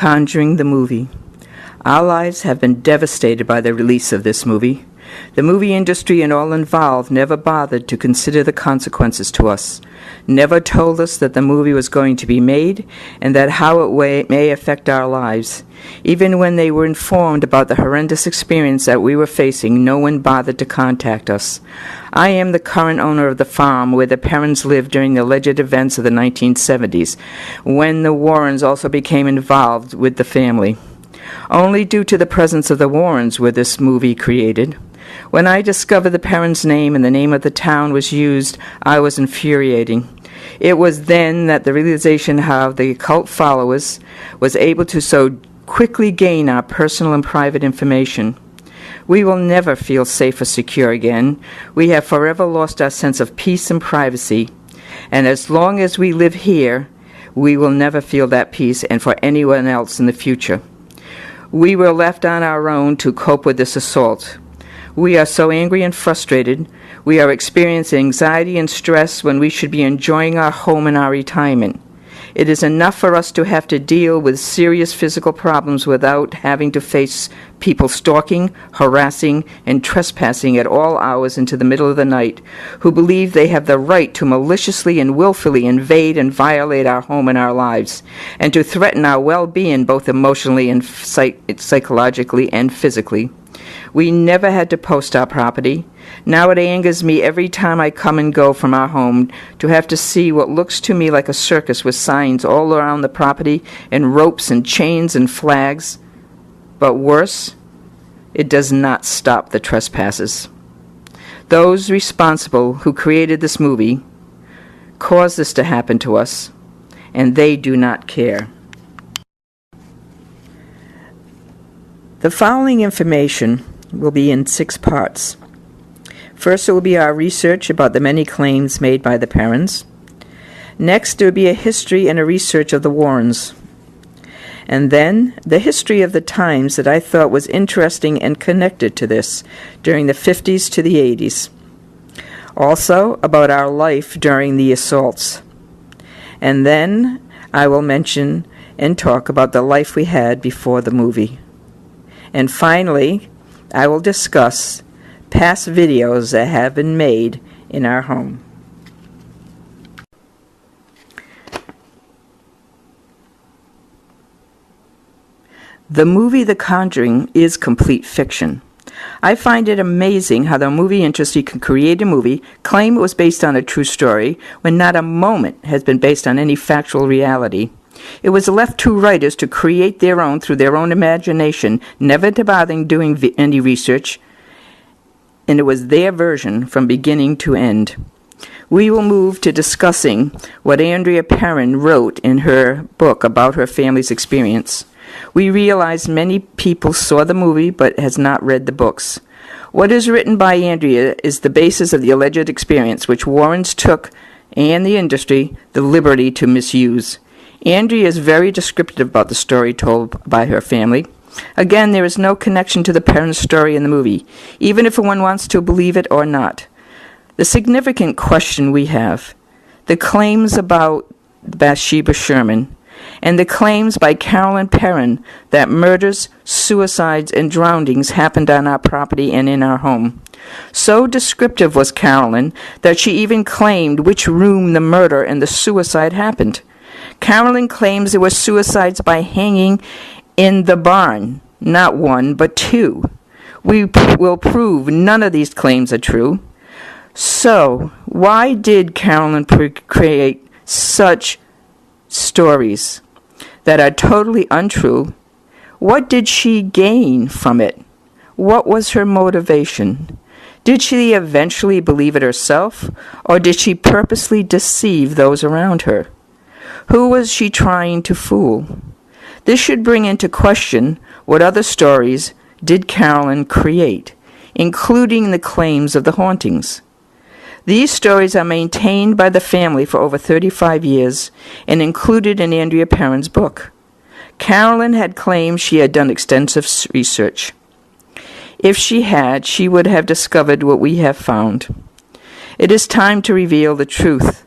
Conjuring the movie. Our lives have been devastated by the release of this movie. The movie industry and all involved never bothered to consider the consequences to us, never told us that the movie was going to be made and that how it may affect our lives. Even when they were informed about the horrendous experience that we were facing, no one bothered to contact us. I am the current owner of the farm where the parents lived during the alleged events of the 1970s, when the Warrens also became involved with the family. Only due to the presence of the Warrens were this movie created. When I discovered the parents' name and the name of the town was used, I was infuriating. It was then that the realization how the occult followers was able to so quickly gain our personal and private information. We will never feel safe or secure again. We have forever lost our sense of peace and privacy. And as long as we live here, we will never feel that peace and for anyone else in the future. We were left on our own to cope with this assault. We are so angry and frustrated. We are experiencing anxiety and stress when we should be enjoying our home and our retirement. It is enough for us to have to deal with serious physical problems without having to face people stalking, harassing, and trespassing at all hours into the middle of the night, who believe they have the right to maliciously and willfully invade and violate our home and our lives, and to threaten our well-being both emotionally and psychologically and physically. We never had to post our property. Now it angers me every time I come and go from our home to have to see what looks to me like a circus with signs all around the property and ropes and chains and flags. But worse, it does not stop the trespassers. Those responsible who created this movie caused this to happen to us, and they do not care. The following information will be in 6 parts. First, it will be our research about the many claims made by the parents. Next, there will be a history and a research of the Warrens. And then, the history of the times that I thought was interesting and connected to this during the 50s to the 80s. Also, about our life during the assaults. And then, I will mention and talk about the life we had before the movie. And finally, I will discuss past videos that have been made in our home. The movie The Conjuring is complete fiction. I find it amazing how the movie industry can create a movie, claim it was based on a true story, when not a moment has been based on any factual reality. It was left to writers to create their own through their own imagination, never to bother doing any research, and it was their version from beginning to end. We will move to discussing what Andrea Perron wrote in her book about her family's experience. We realize many people saw the movie but has not read the books. What is written by Andrea is the basis of the alleged experience which Warrens took, and the industry, the liberty to misuse. Andrea is very descriptive about the story told by her family. Again, there is no connection to the parents' story in the movie, even if one wants to believe it or not. The significant question we have, the claims about Bathsheba Sherman, and the claims by Carolyn Perron that murders, suicides, and drownings happened on our property and in our home. So descriptive was Carolyn that she even claimed which room the murder and the suicide happened. Carolyn claims there were suicides by hanging in the barn, not 1, but 2. We will prove none of these claims are true. So, why did Carolyn create such stories that are totally untrue? What did she gain from it? What was her motivation? Did she eventually believe it herself, or did she purposely deceive those around her? Who was she trying to fool? This should bring into question what other stories did Carolyn create, including the claims of the hauntings. These stories are maintained by the family for over 35 years and included in Andrea Perron's book. Carolyn had claimed she had done extensive research. If she had, she would have discovered what we have found. It is time to reveal the truth.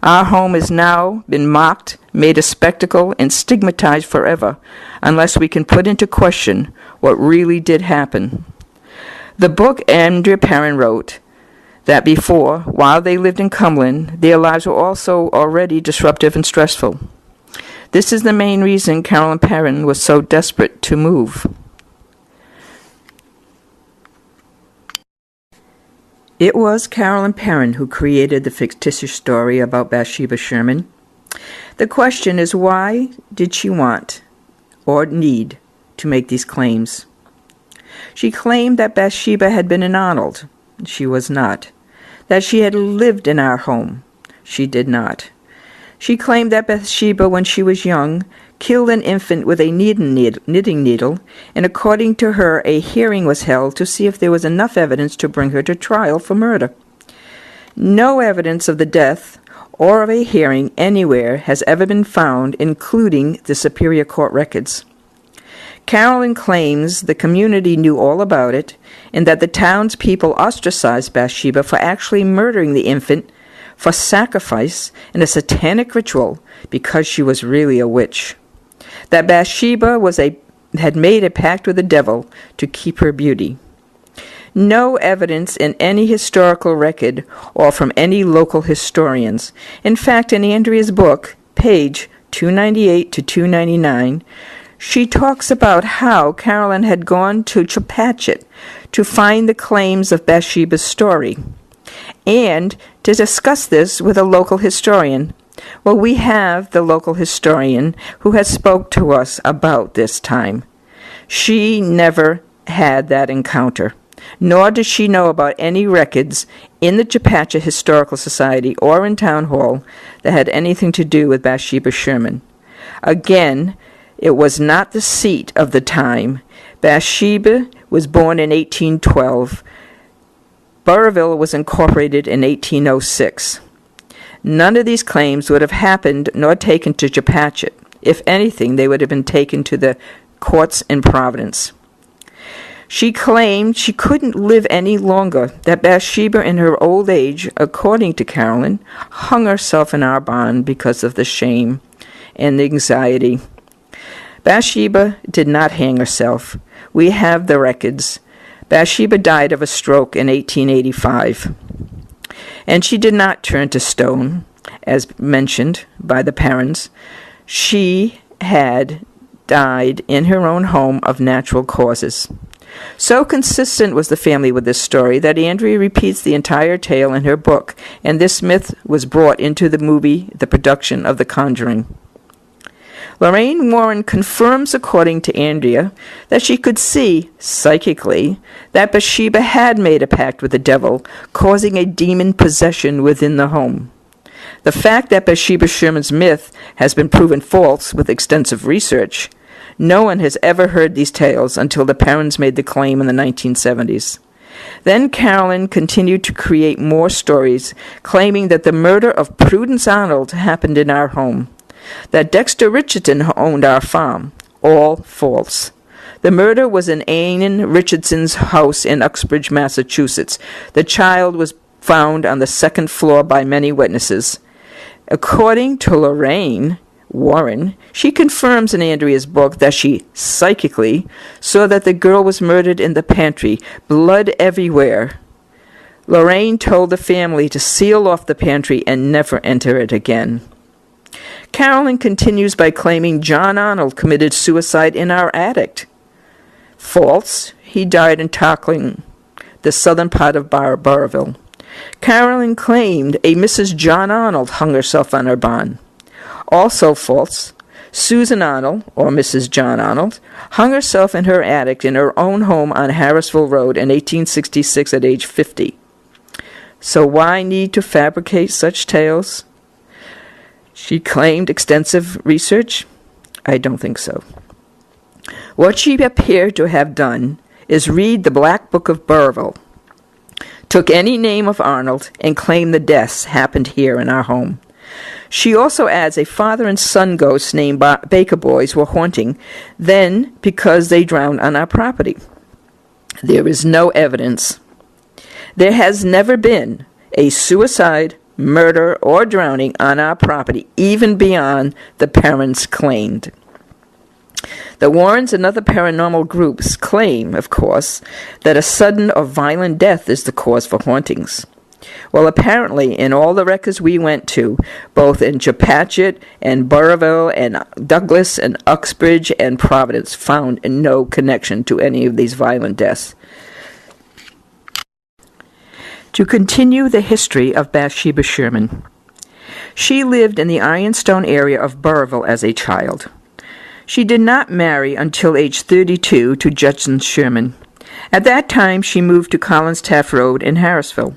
Our home has now been mocked, made a spectacle, and stigmatized forever, unless we can put into question what really did happen. The book Andrea Perron wrote that before, while they lived in Cumberland, their lives were also already disruptive and stressful. This is the main reason Carolyn Perron was so desperate to move. It was Carolyn Perron who created the fictitious story about Bathsheba Sherman. The question is, why did she want or need to make these claims? She claimed that Bathsheba had been an Arnold. She was not. That she had lived in our home. She did not. She claimed that Bathsheba, when she was young, killed an infant with a knitting needle, and according to her, a hearing was held to see if there was enough evidence to bring her to trial for murder. No evidence of the death or of a hearing anywhere has ever been found, including the Superior Court records. Carolyn claims the community knew all about it, and that the townspeople ostracized Bathsheba for actually murdering the infant for sacrifice in a satanic ritual because she was really a witch. That Bathsheba had made a pact with the devil to keep her beauty. No evidence in any historical record or from any local historians. In fact, in Andrea's book, page 298 to 299, she talks about how Carolyn had gone to Chepachet to find the claims of Bathsheba's story and to discuss this with a local historian. Well, we have the local historian who has spoke to us about this time. She never had that encounter, nor does she know about any records in the Chepachet Historical Society or in Town Hall that had anything to do with Bathsheba Sherman. Again, it was not the seat of the time. Bathsheba was born in 1812. Burrillville was incorporated in 1806. None of these claims would have happened nor taken to Chepachet. If anything, they would have been taken to the courts in Providence. She claimed she couldn't live any longer, that Bathsheba in her old age, according to Carolyn, hung herself in our barn because of the shame and the anxiety. Bathsheba did not hang herself. We have the records. Bathsheba died of a stroke in 1885. And she did not turn to stone, as mentioned by the parents. She had died in her own home of natural causes. So consistent was the family with this story that Andrea repeats the entire tale in her book, and this myth was brought into the movie, the production of The Conjuring. Lorraine Warren confirms, according to Andrea, that she could see, psychically, that Bathsheba had made a pact with the devil, causing a demon possession within the home. The fact that Bathsheba Sherman's myth has been proven false with extensive research. No one has ever heard these tales until the parents made the claim in the 1970s. Then Carolyn continued to create more stories, claiming that the murder of Prudence Arnold happened in our home, that Dexter Richardson owned our farm. All false. The murder was in Ann Richardson's house in Uxbridge, Massachusetts. The child was found on the second floor by many witnesses. According to Lorraine Warren, she confirms in Andrea's book that she psychically saw that the girl was murdered in the pantry, blood everywhere. Lorraine told the family to seal off the pantry and never enter it again. Carolyn continues by claiming John Arnold committed suicide in our attic. False. He died in Tarkling, the southern part of Burrillville. Carolyn claimed a Mrs. John Arnold hung herself on her barn. Also false. Susan Arnold, or Mrs. John Arnold, hung herself in her attic in her own home on Harrisville Road in 1866 at age 50. So why need to fabricate such tales? She claimed extensive research? I don't think so. What she appeared to have done is read the Black Book of Burrillville, took any name of Arnold, and claimed the deaths happened here in our home. She also adds a father and son ghost named Baker Boys were haunting then because they drowned on our property. There is no evidence. There has never been a suicide murder, or drowning on our property, even beyond the parents claimed. The Warrens and other paranormal groups claim, of course, that a sudden or violent death is the cause for hauntings. Well, apparently, in all the records we went to, both in Chepachet and Burrillville and Douglas and Uxbridge and Providence, found no connection to any of these violent deaths. To continue the history of Bathsheba Sherman. She lived in the Ironstone area of Burrillville as a child. She did not marry until age 32 to Judson Sherman. At that time, she moved to Collins Taft Road in Harrisville.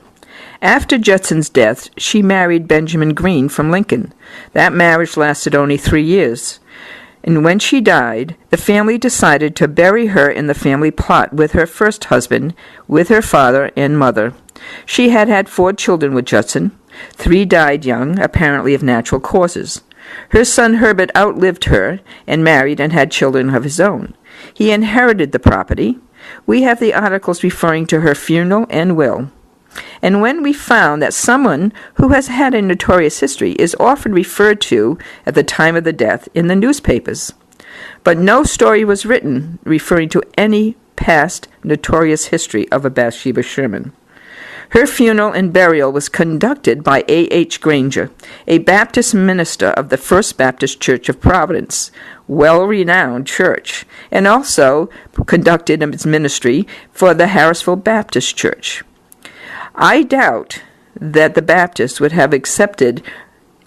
After Judson's death, she married Benjamin Green from Lincoln. That marriage lasted only 3 years. And when she died, the family decided to bury her in the family plot with her first husband, with her father and mother. She had had 4 children with Judson. 3 died young, apparently of natural causes. Her son Herbert outlived her and married and had children of his own. He inherited the property. We have the articles referring to her funeral and will. And when we found that someone who has had a notorious history is often referred to at the time of the death in the newspapers, but no story was written referring to any past notorious history of a Bathsheba Sherman. Her funeral and burial was conducted by A.H. Granger, a Baptist minister of the First Baptist Church of Providence, well-renowned church, and also conducted its ministry for the Harrisville Baptist Church. I doubt that the Baptists would have accepted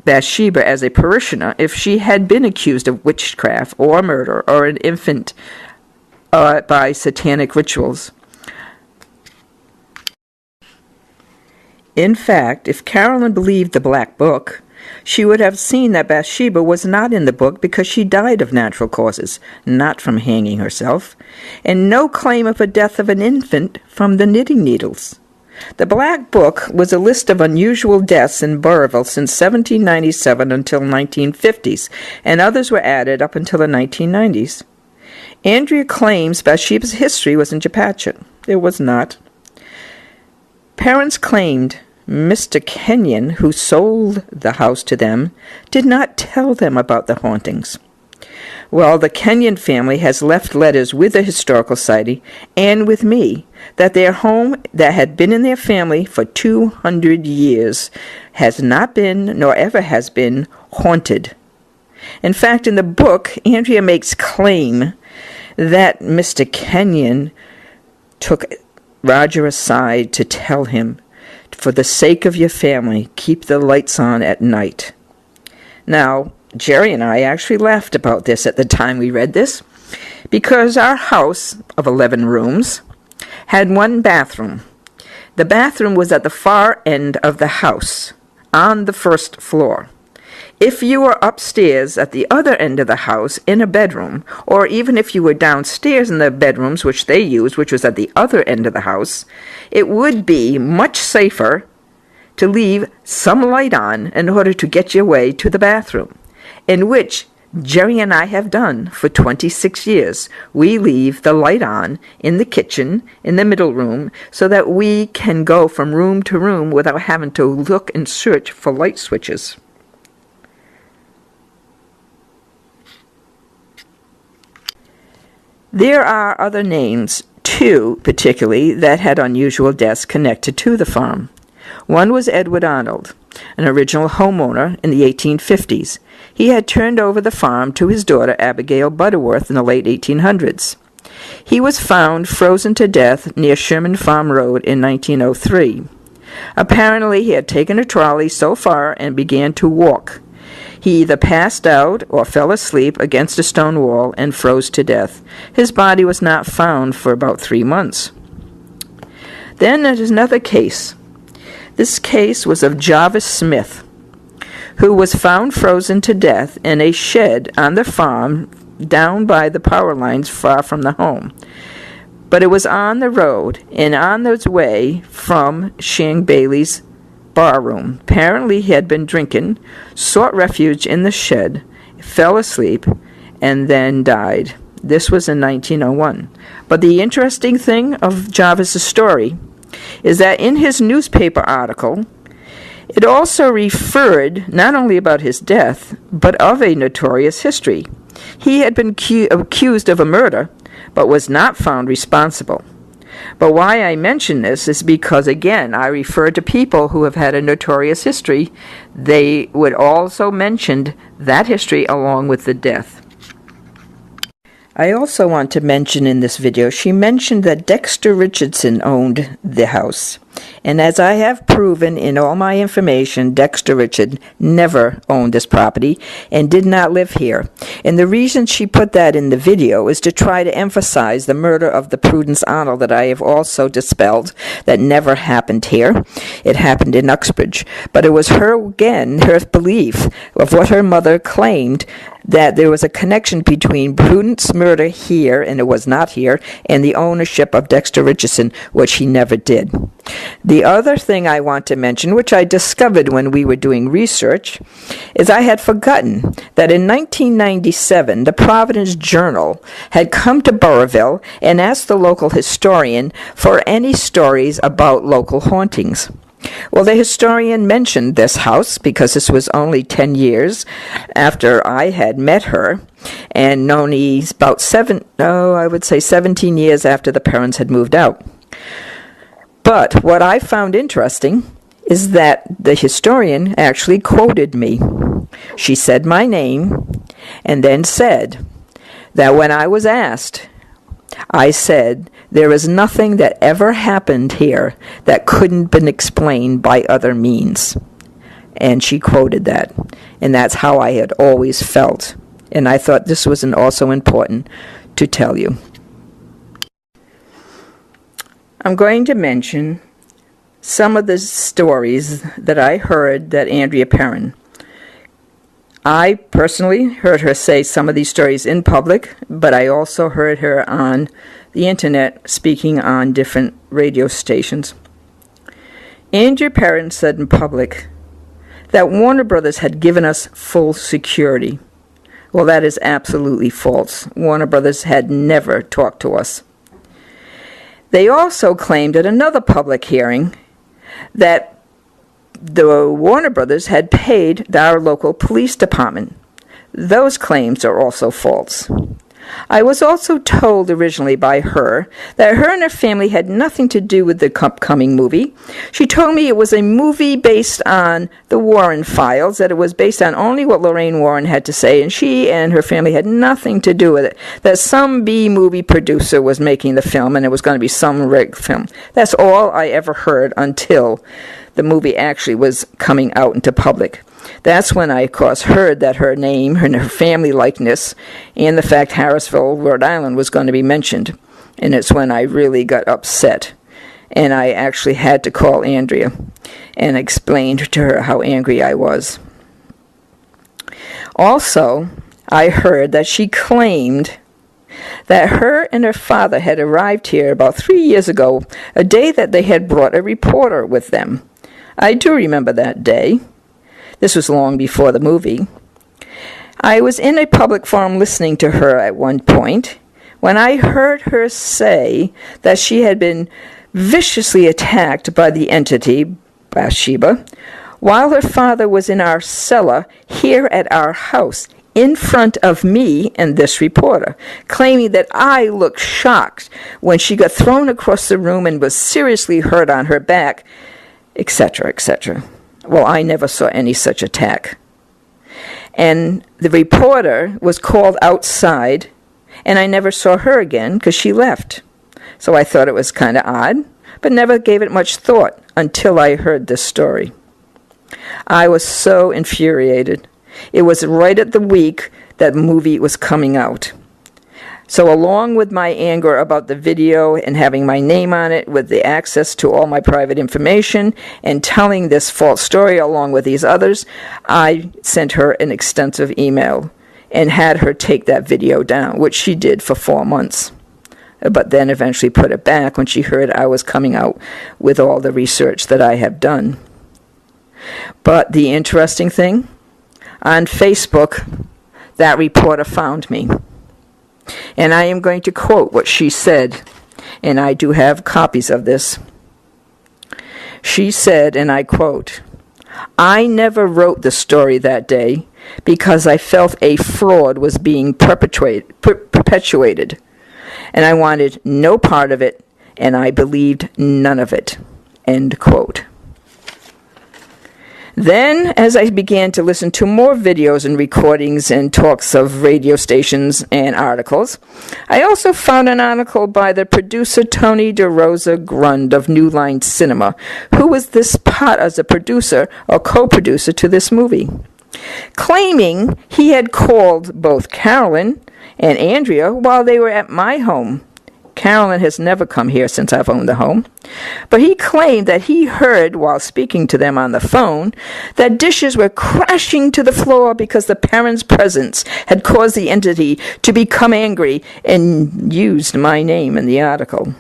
Bathsheba as a parishioner if she had been accused of witchcraft or murder or an infant by satanic rituals. In fact, if Carolyn believed the Black Book, she would have seen that Bathsheba was not in the book because she died of natural causes, not from hanging herself, and no claim of a death of an infant from the knitting needles. The Black Book was a list of unusual deaths in Burrillville since 1797 until 1950s, and others were added up until the 1990s. Andrea claims Bathsheba's history was in Chepachet. It was not. Parents claimed Mr. Kenyon, who sold the house to them, did not tell them about the hauntings. Well, the Kenyon family has left letters with the Historical Society and with me that their home that had been in their family for 200 years has not been, nor ever has been, haunted. In fact, in the book, Andrea makes claim that Mr. Kenyon took Roger aside to tell him, "For the sake of your family, keep the lights on at night." Now, Jerry and I actually laughed about this at the time we read this, because our house of 11 rooms had 1 bathroom. The bathroom was at the far end of the house, on the first floor. If you were upstairs at the other end of the house in a bedroom, or even if you were downstairs in the bedrooms which they used, which was at the other end of the house, it would be much safer to leave some light on in order to get your way to the bathroom, in which Jerry and I have done for 26 years. We leave the light on in the kitchen, in the middle room, so that we can go from room to room without having to look and search for light switches. There are other names, 2 particularly, that had unusual deaths connected to the farm. One was Edward Arnold, an original homeowner in the 1850s. He had turned over the farm to his daughter Abigail Butterworth in the late 1800s. He was found frozen to death near Sherman Farm Road in 1903. Apparently he had taken a trolley so far and began to walk. He either passed out or fell asleep against a stone wall and froze to death. His body was not found for about 3 months. Then there is another case. This case was of Jarvis Smith, who was found frozen to death in a shed on the farm down by the power lines far from the home. But it was on the road and on its way from Shang Bailey's barroom. Apparently he had been drinking, sought refuge in the shed, fell asleep, and then died. This was in 1901. But the interesting thing of Jarvis's story is that in his newspaper article, It also referred not only about his death, but of a notorious history. He had been accused of a murder, but was not found responsible. But why I mention this is because, again, I refer to people who have had a notorious history. They would also mention that history along with the death. I also want to mention in this video, she mentioned that Dexter Richardson owned the house. And as I have proven in all my information, Dexter Richardson never owned this property and did not live here. And the reason she put that in the video is to try to emphasize the murder of the Prudence Arnold that I have also dispelled, that never happened here. It happened in Uxbridge. But it was her belief of what her mother claimed, that there was a connection between Prudence murder here, and it was not here, and the ownership of Dexter Richardson, which he never did. The other thing I want to mention, which I discovered when we were doing research, is I had forgotten that in 1997, the Providence Journal had come to Burrillville and asked the local historian for any stories about local hauntings. Well, the historian mentioned this house because this was only 10 years after I had met her, and only about 17 years after the parents had moved out. But what I found interesting is that the historian actually quoted me. She said my name and then said that when I was asked, I said, there is nothing that ever happened here that couldn't been explained by other means. And she quoted that. And that's how I had always felt. And I thought this was also important to tell you. I'm going to mention some of the stories that I heard that Andrea Perrin. I personally heard her say some of these stories in public, but I also heard her on the internet speaking on different radio stations. Andrea Perrin said in public that Warner Brothers had given us full security. Well, that is absolutely false. Warner Brothers had never talked to us. They also claimed at another public hearing that the Warner Brothers had paid our local police department. Those claims are also false. I was also told originally by her that her and her family had nothing to do with the upcoming movie. She told me it was a movie based on the Warren files, that it was based on only what Lorraine Warren had to say, and she and her family had nothing to do with it. That some B-movie producer was making the film, and it was going to be some rigged film. That's all I ever heard until the movie actually was coming out into public. That's when I, of course, heard that her name and her family likeness and the fact Harrisville, Rhode Island was going to be mentioned. And it's when I really got upset. And I actually had to call Andrea and explained to her how angry I was. Also, I heard that she claimed that her and her father had arrived here about 3 years ago, a day that they had brought a reporter with them. I do remember that day. This was long before the movie. I was in a public forum listening to her at one point when I heard her say that she had been viciously attacked by the entity, Bathsheba, while her father was in our cellar here at our house in front of me and this reporter, claiming that I looked shocked when she got thrown across the room and was seriously hurt on her back, etc., etc. Well, I never saw any such attack. And the reporter was called outside, and I never saw her again because she left. So I thought it was kind of odd, but never gave it much thought until I heard this story. I was so infuriated. It was right at the week that movie was coming out. So along with my anger about the video and having my name on it with the access to all my private information and telling this false story along with these others, I sent her an extensive email and had her take that video down, which she did for 4 months. But then eventually put it back when she heard I was coming out with all the research that I have done. But the interesting thing, on Facebook, that reporter found me. And I am going to quote what she said, and I do have copies of this. She said, and I quote, I never wrote the story that day because I felt a fraud was being perpetuated, and I wanted no part of it, and I believed none of it." End quote. Then, as I began to listen to more videos and recordings and talks of radio stations and articles, I also found an article by the producer Tony DeRosa Grund of New Line Cinema, who was this part as a producer or co-producer to this movie, claiming he had called both Carolyn and Andrea while they were at my home. Carolyn has never come here since I've owned the home. But he claimed that he heard, while speaking to them on the phone, that dishes were crashing to the floor because the parents' presence had caused the entity to become angry and used my name in the article.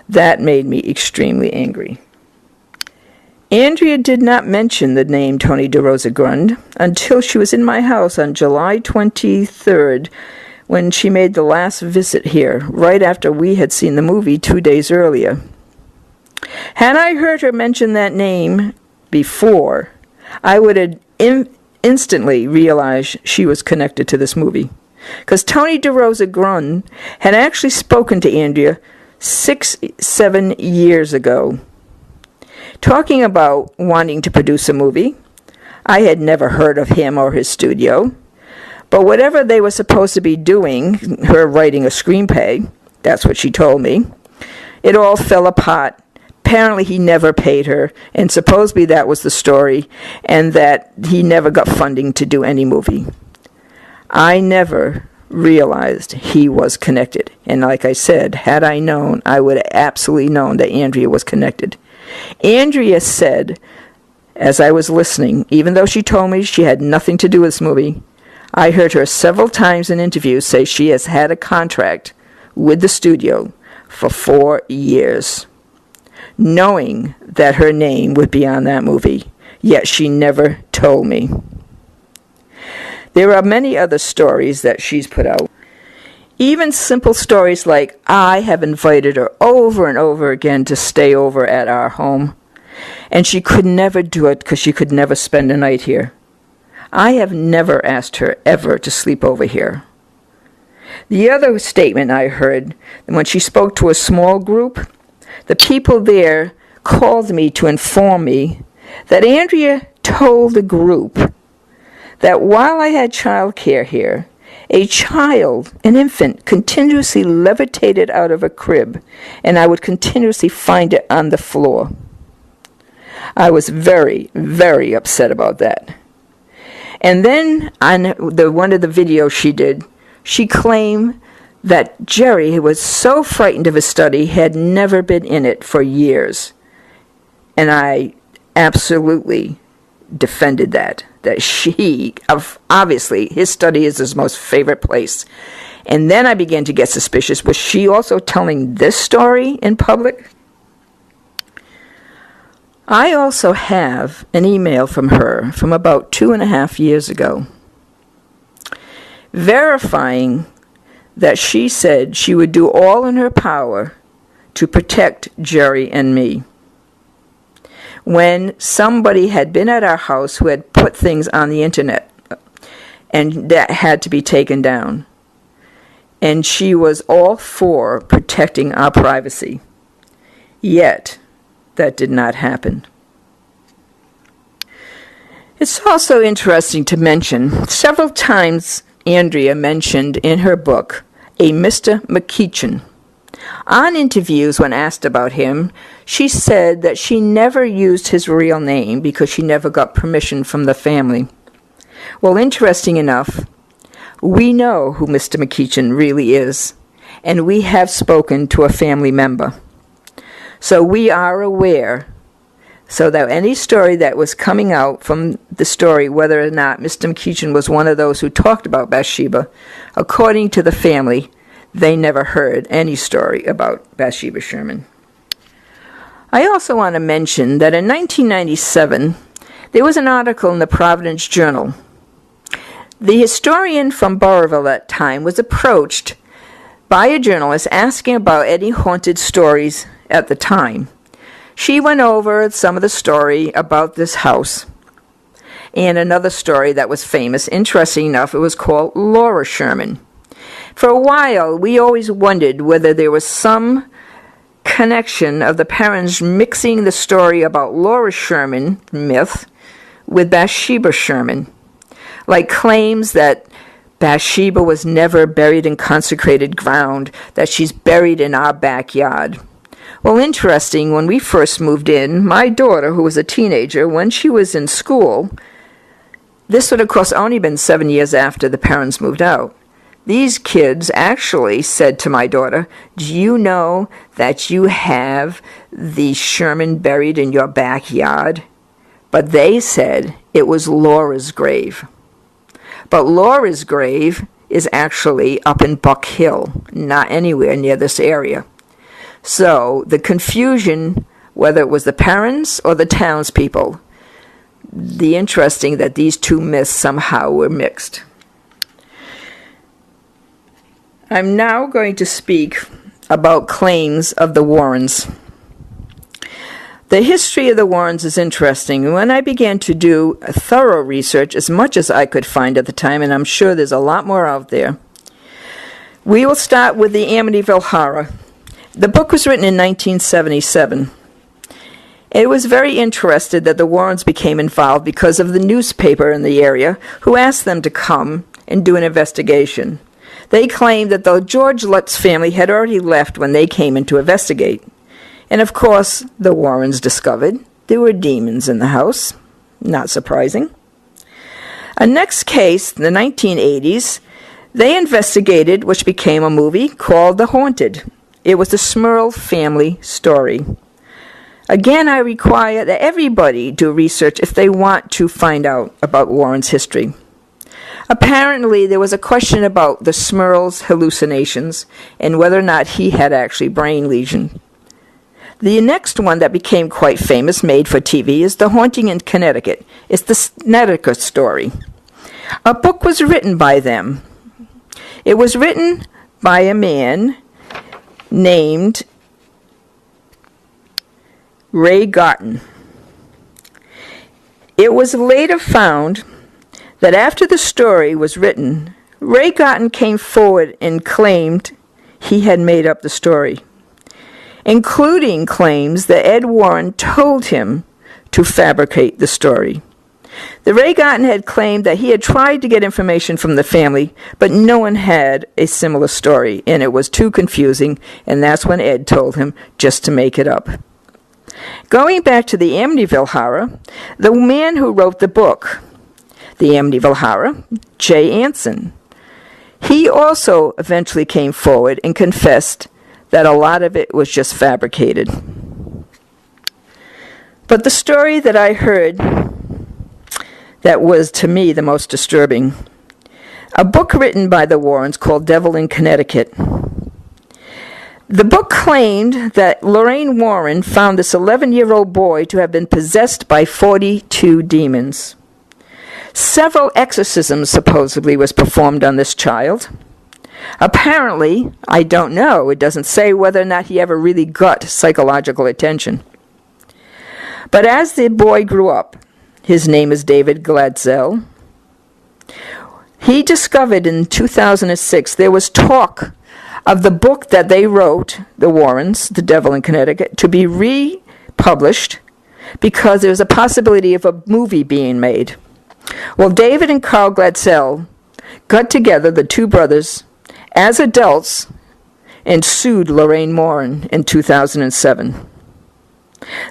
That made me extremely angry. Andrea did not mention the name Tony DeRosa Grund until she was in my house on July 23rd, when she made the last visit here, right after we had seen the movie 2 days earlier. Had I heard her mention that name before, I would have instantly realized she was connected to this movie. Because Tony DeRosa Grund had actually spoken to Andrea 6-7 years ago, talking about wanting to produce a movie. I had never heard of him or his studio. But whatever they were supposed to be doing, her writing a screenplay, that's what she told me, it all fell apart. Apparently he never paid her, and supposedly that was the story, and that he never got funding to do any movie. I never realized he was connected. And like I said, had I known, I would have absolutely known that Andrea was connected. Andrea said, as I was listening, even though she told me she had nothing to do with this movie, I heard her several times in interviews say she has had a contract with the studio for 4 years, knowing that her name would be on that movie, yet she never told me. There are many other stories that she's put out. Even simple stories like, I have invited her over and over again to stay over at our home, and she could never do it because she could never spend a night here. I have never asked her ever to sleep over here. The other statement I heard, when she spoke to a small group, the people there called me to inform me that Andrea told the group that while I had child care here, a child, an infant, continuously levitated out of a crib, and I would continuously find it on the floor. I was very, very upset about that. And then on one of the videos she did, she claimed that Jerry, who was so frightened of his study, had never been in it for years. And I absolutely defended that she, obviously, his study is his most favorite place. And then I began to get suspicious. Was she also telling this story in public? I also have an email from her from about 2.5 years ago, verifying that she said she would do all in her power to protect Jerry and me. When somebody had been at our house who had put things on the internet and that had to be taken down. And she was all for protecting our privacy. Yet, that did not happen. It's also interesting to mention, several times Andrea mentioned in her book a Mr. McKeechan. On interviews, when asked about him, she said that she never used his real name because she never got permission from the family. Well, interesting enough, we know who Mr. McKeechan really is, and we have spoken to a family member. So we are aware, so that any story that was coming out from the story, whether or not Mr. McKeechan was one of those who talked about Bathsheba, according to the family, they never heard any story about Bathsheba Sherman. I also want to mention that in 1997, there was an article in the Providence Journal. The historian from Burrillville at that time was approached by a journalist asking about any haunted stories at the time. She went over some of the story about this house and another story that was famous. Interesting enough, it was called Laura Sherman. For a while, we always wondered whether there was some connection of the parents mixing the story about Laura Sherman myth with Bathsheba Sherman, like claims that Bathsheba was never buried in consecrated ground, that she's buried in our backyard. Well, interesting, when we first moved in, my daughter, who was a teenager, when she was in school, this would, of course, only been 7 years after the parents moved out. These kids actually said to my daughter, "Do you know that you have the Sherman buried in your backyard?" But they said it was Laura's grave. But Laura's grave is actually up in Buck Hill, not anywhere near this area. So the confusion, whether it was the parents or the townspeople, the interesting that these two myths somehow were mixed. I'm now going to speak about claims of the Warrens. The history of the Warrens is interesting. When I began to do a thorough research, as much as I could find at the time, and I'm sure there's a lot more out there, we will start with the Amityville Horror. The book was written in 1977. It was very interesting that the Warrens became involved because of the newspaper in the area who asked them to come and do an investigation. They claimed that the George Lutz family had already left when they came in to investigate. And of course, the Warrens discovered there were demons in the house. Not surprising. A next case, in the 1980s, they investigated, which became a movie called The Haunted. It was the Smurl family story. Again, I require that everybody do research if they want to find out about Warren's history. Apparently, there was a question about the Smurl's hallucinations and whether or not he had actually brain lesion. The next one that became quite famous, made for TV, is The Haunting in Connecticut. It's the Snedeker story. A book was written by them. It was written by a man named Ray Garton. It was later found that after the story was written, Ray Garton came forward and claimed he had made up the story, including claims that Ed Warren told him to fabricate the story. The Ray Garton had claimed that he had tried to get information from the family, but no one had a similar story, and it was too confusing, and that's when Ed told him just to make it up. Going back to the Amityville Horror, the man who wrote the book, The Amityville Horror, Jay Anson, he also eventually came forward and confessed that a lot of it was just fabricated. But the story that I heard that was, to me, the most disturbing, a book written by the Warrens called Devil in Connecticut. The book claimed that Lorraine Warren found this 11-year-old boy to have been possessed by 42 demons. Several exorcisms supposedly was performed on this child. Apparently, I don't know, it doesn't say whether or not he ever really got psychological attention. But as the boy grew up, his name is David Gladzel, he discovered in 2006 there was talk of the book that they wrote, the Warrens, The Devil in Connecticut, to be republished because there was a possibility of a movie being made. Well, David and Carl Gladzel got together, the two brothers, as adults, and sued Lorraine Warren in 2007.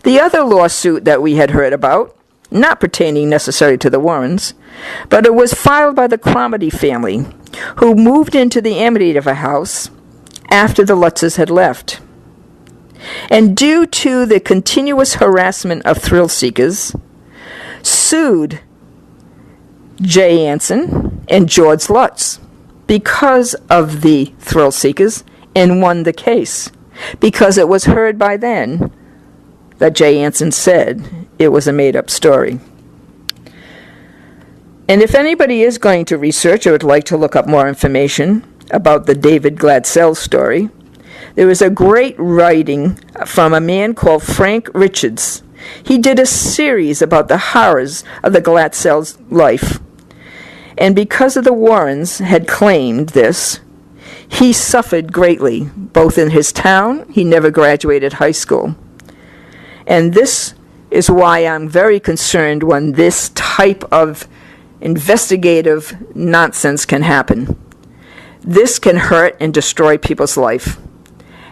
The other lawsuit that we had heard about, not pertaining necessarily to the Warrens, but it was filed by the Cromarty family, who moved into the Amityville house after the Lutzes had left. And due to the continuous harassment of thrill seekers, sued Jay Anson and George Lutz because of the thrill seekers and won the case, because it was heard by then that Jay Anson said it was a made-up story. And if anybody is going to research or would like to look up more information about the David Gladzel story, There is a great writing from a man called Frank Richards. He did a series about the horrors of the Glatzel's life. And because of the Warrens had claimed this, he suffered greatly, both in his town. He never graduated high school. And this is why I'm very concerned when this type of investigative nonsense can happen. This can hurt and destroy people's life.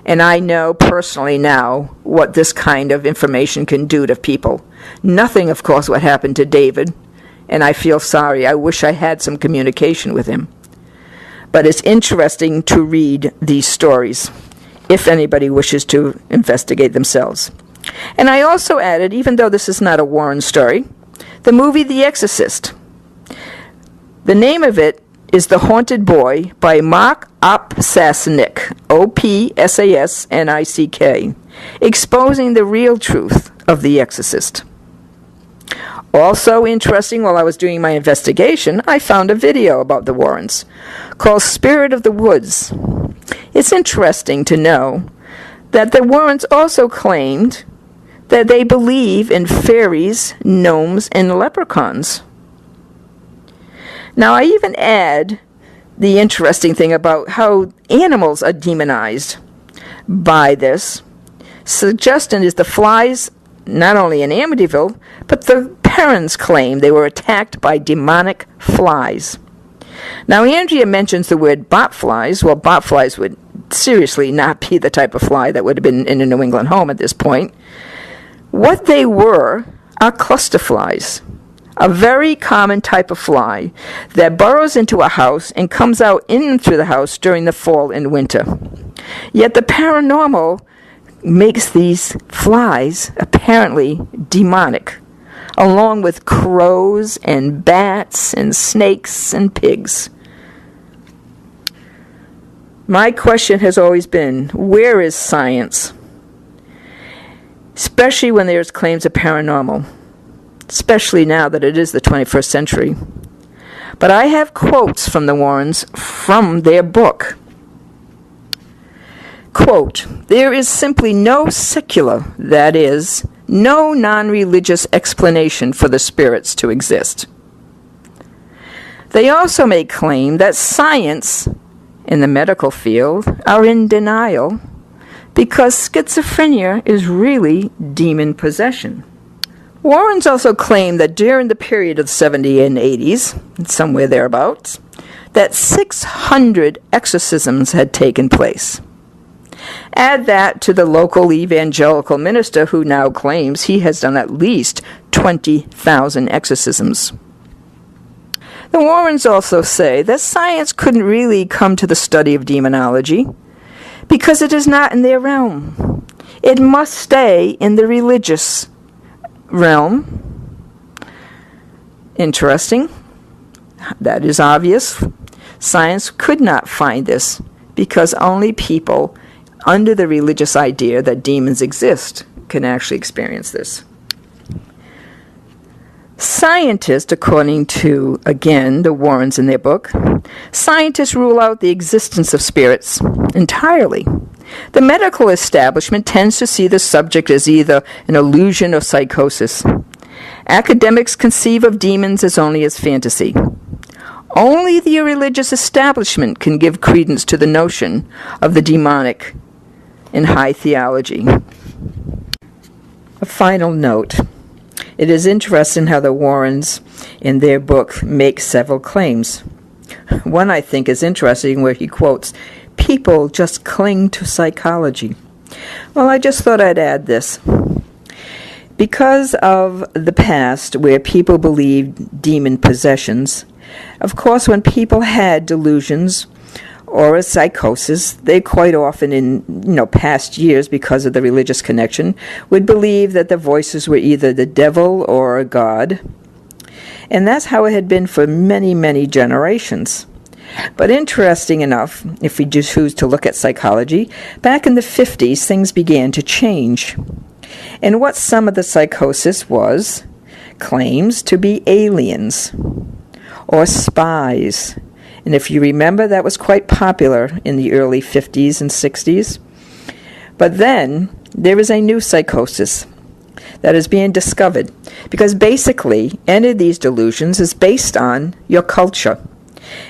And I know personally now what this kind of information can do to people. Nothing, of course, what happened to David, and I feel sorry. I wish I had some communication with him. But it's interesting to read these stories, if anybody wishes to investigate themselves. And I also added, even though this is not a Warren story, the movie The Exorcist. The name of it is The Haunted Boy by Mark Opsasnick, Opsasnick, exposing the real truth of The Exorcist. Also interesting, while I was doing my investigation, I found a video about the Warrens called Spirit of the Woods. It's interesting to know that the Warrens also claimed that they believe in fairies, gnomes, and leprechauns. Now, I even add the interesting thing about how animals are demonized by this. Suggestion is the flies, not only in Amityville, but the parents claim they were attacked by demonic flies. Now, Andrea mentions the word botflies. Well, botflies would seriously not be the type of fly that would have been in a New England home at this point. What they were are cluster flies, a very common type of fly that burrows into a house and comes out in through the house during the fall and winter. Yet the paranormal makes these flies apparently demonic, along with crows and bats and snakes and pigs. My question has always been, where is science? Especially when there's claims of paranormal, especially now that it is the 21st century. But I have quotes from the Warrens from their book. Quote, "There is simply no secular, that is, no non-religious explanation for the spirits to exist." They also may claim that science in the medical field are in denial because schizophrenia is really demon possession. Warrens also claim that during the period of the 70s and 80s, somewhere thereabouts, that 600 exorcisms had taken place. Add that to the local evangelical minister who now claims he has done at least 20,000 exorcisms. The Warrens also say that science couldn't really come to the study of demonology because it is not in their realm. It must stay in the religious realm. Interesting. That is obvious. Science could not find this because only people under the religious idea that demons exist can actually experience this. Scientists, according to, again, the Warrens in their book, scientists rule out the existence of spirits entirely. The medical establishment tends to see the subject as either an illusion or psychosis. Academics conceive of demons as only as fantasy. Only the religious establishment can give credence to the notion of the demonic in high theology. A final note. It is interesting how the Warrens, in their book, make several claims. One I think is interesting where he quotes, "People just cling to psychology." Well, I just thought I'd add this. Because of the past where people believed demon possessions, of course when people had delusions or a psychosis, they quite often in past years, because of the religious connection, would believe that the voices were either the devil or a god. And that's how it had been for many, many generations. But interesting enough, if we just choose to look at psychology, back in the 50s, things began to change. And what some of the psychosis was, claims to be aliens or spies. And if you remember, that was quite popular in the early 50s and 60s. But then there is a new psychosis that is being discovered, because basically any of these delusions is based on your culture.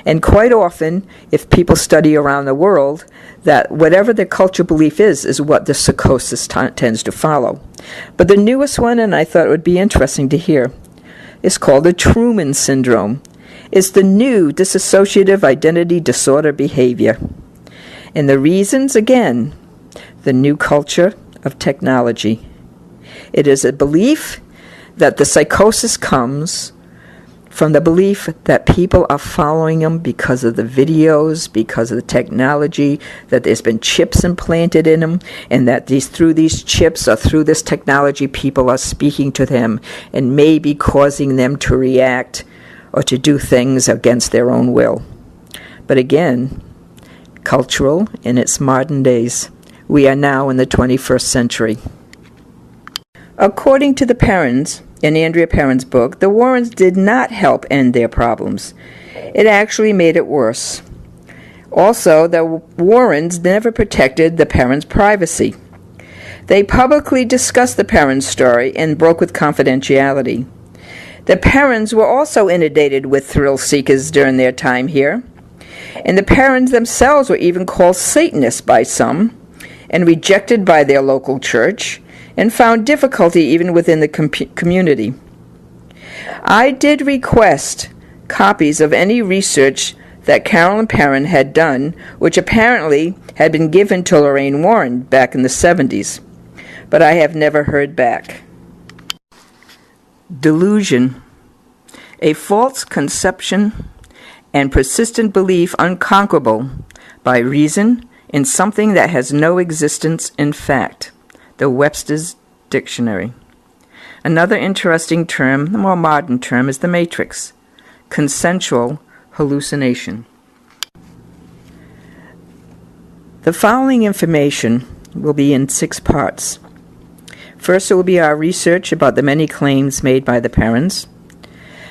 And quite often, if people study around the world, that whatever their culture belief is what the psychosis tends to follow. But the newest one, and I thought it would be interesting to hear, is called the Truman Syndrome. It's the new dissociative identity disorder behavior. And the reasons, again, the new culture of technology. It is a belief that the psychosis comes from the belief that people are following them because of the videos, because of the technology, that there's been chips implanted in them, and that through these chips or through this technology, people are speaking to them and maybe causing them to react or to do things against their own will. But again, cultural in its modern days. We are now in the 21st century. According to the Perrons, in Andrea Perron's book, the Warrens did not help end their problems. It actually made it worse. Also, the Warrens never protected the Perrons' privacy. They publicly discussed the Perrons' story and broke with confidentiality. The Perrons were also inundated with thrill seekers during their time here, and the Perrons themselves were even called Satanists by some and rejected by their local church, and found difficulty even within the community. I did request copies of any research that Carolyn Perron had done, which apparently had been given to Lorraine Warren back in the 70s, but I have never heard back. Delusion, a false conception and persistent belief unconquerable by reason in something that has no existence in fact. The Webster's Dictionary. Another interesting term, the more modern term, is the matrix, consensual hallucination. The following information will be in 6 parts. First, it will be our research about the many claims made by the Perrons.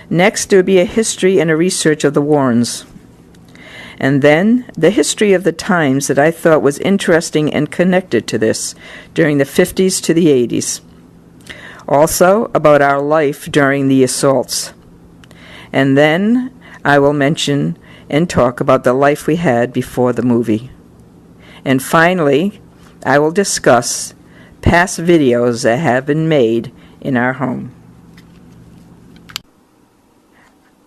Next, there will be a history and a research of the Warrens. And then the history of the times that I thought was interesting and connected to this during the 50s to the 80s. Also about our life during the assaults. And then I will mention and talk about the life we had before the movie. And finally, I will discuss past videos that have been made in our home.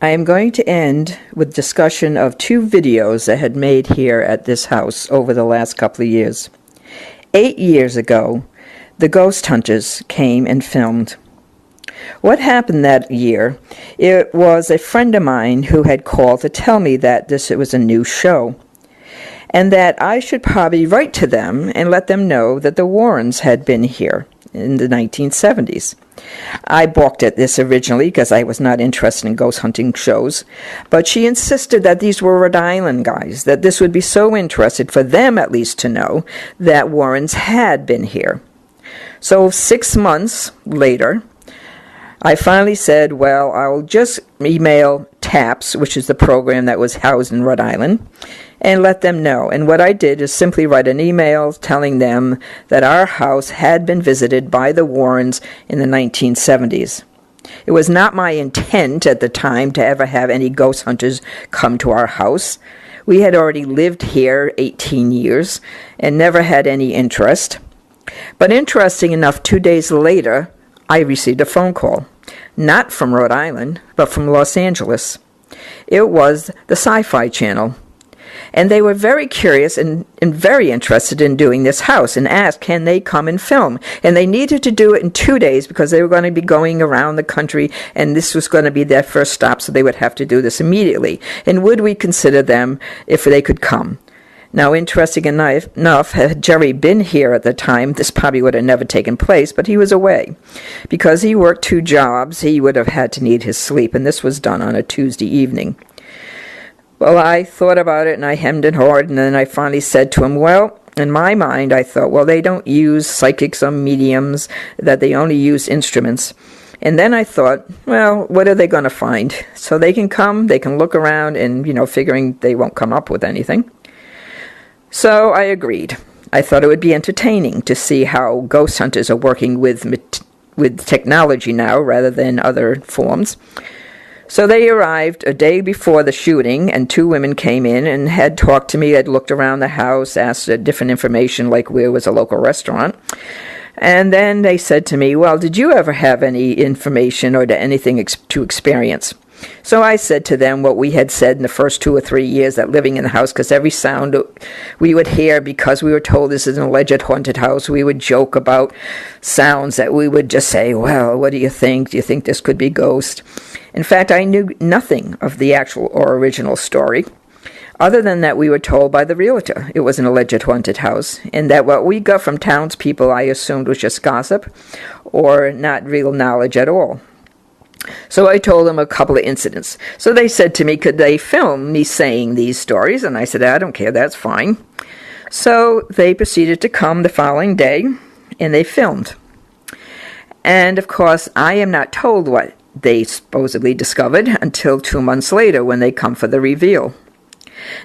I am going to end with discussion of 2 videos that had made here at this house over the last couple of years. 8 years ago, the ghost hunters came and filmed. What happened that year, it was a friend of mine who had called to tell me that it was a new show, and that I should probably write to them and let them know that the Warrens had been here in the 1970s. I balked at this originally because I was not interested in ghost hunting shows, but she insisted that these were Rhode Island guys, that this would be so interesting for them at least to know that Warrens had been here. So 6 months later, I finally said, well, I'll just email TAPS, which is the program that was housed in Rhode Island, and let them know. And what I did is simply write an email telling them that our house had been visited by the Warrens in the 1970s. It was not my intent at the time to ever have any ghost hunters come to our house. We had already lived here 18 years and never had any interest. But interesting enough, 2 days later, I received a phone call. Not from Rhode Island, but from Los Angeles. It was the Sci-Fi Channel. And they were very curious and very interested in doing this house and asked, can they come and film? And they needed to do it in 2 days because they were going to be going around the country and this was going to be their first stop, so they would have to do this immediately. And would we consider them if they could come? Now, interesting enough, had Jerry been here at the time, this probably would have never taken place, but he was away. Because he worked 2 jobs, he would have had to need his sleep, and this was done on a Tuesday evening. Well, I thought about it, and I hemmed and hawed, and then I finally said to him, well, in my mind, I thought, well, they don't use psychics or mediums, that they only use instruments. And then I thought, well, what are they going to find? So they can come, they can look around, and, figuring they won't come up with anything. So I agreed. I thought it would be entertaining to see how ghost hunters are working with technology now rather than other forms. So they arrived a day before the shooting, and 2 women came in and had talked to me, had looked around the house, asked different information like where was a local restaurant. And then they said to me, well, did you ever have any information or anything to experience? So I said to them what we had said in the first 2 or 3 years that living in the house, because every sound we would hear, because we were told this is an alleged haunted house, we would joke about sounds that we would just say, well, what do you think? Do you think this could be ghost? In fact, I knew nothing of the actual or original story, other than that we were told by the realtor it was an alleged haunted house, and that what we got from townspeople I assumed was just gossip or not real knowledge at all. So I told them a couple of incidents. So they said to me, could they film me saying these stories? And I said, I don't care, that's fine. So they proceeded to come the following day, and they filmed. And of course, I am not told what they supposedly discovered until 2 months later when they come for the reveal.